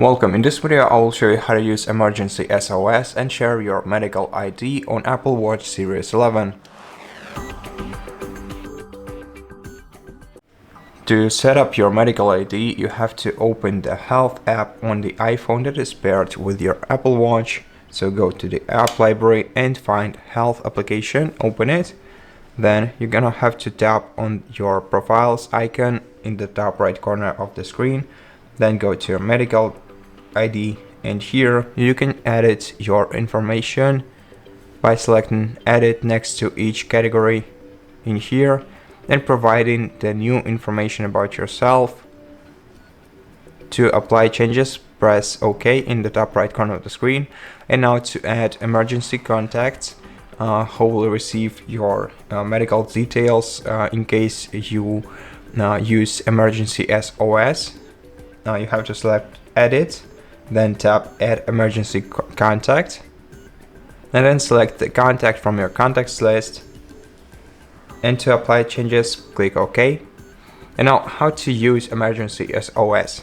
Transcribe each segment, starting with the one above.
Welcome. In this video, I will show you how to use Emergency SOS and share your medical ID on Apple Watch Series 11. To set up your medical ID, you have to open the Health app on the iPhone that is paired with your Apple Watch. So go to the app library and find Health application, open it. Then you're gonna have to tap on your profiles icon in the top right corner of the screen. Then go to your medical ID, and here you can edit your information by selecting edit next to each category in here and providing the new information about yourself. To apply changes, press OK in the top right corner of the screen. And now to add emergency contacts who will receive your medical details in case you use Emergency SOS. Now you have to select edit, then tap add emergency contact, and then select the contact from your contacts list. And to apply changes, click OK. And now how to use Emergency SOS.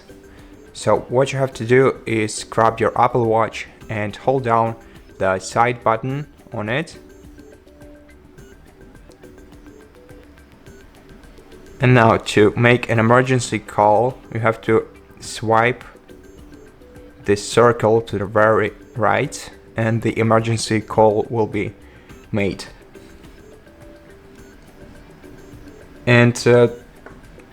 So what you have to do is grab your Apple Watch and hold down the side button on it. And now to make an emergency call, you have to swipe this circle to the very right and the emergency call will be made. And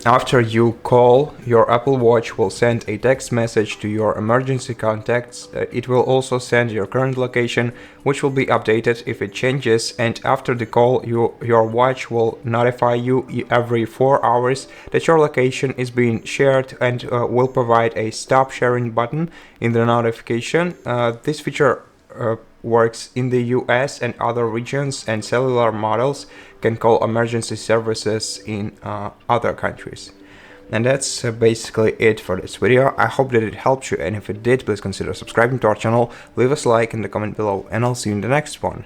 after you call, your Apple Watch will send a text message to your emergency contacts. It will also send your current location, which will be updated if it changes. And after the call, your watch will notify you every 4 hours that your location is being shared and will provide a stop sharing button in the notification. This feature works in the US and other regions, and cellular models can call emergency services in other countries. And that's basically it for this video. I hope that it helped you, and if it did, please consider subscribing to our channel, leave us a like in the comment below, and I'll see you in the next one.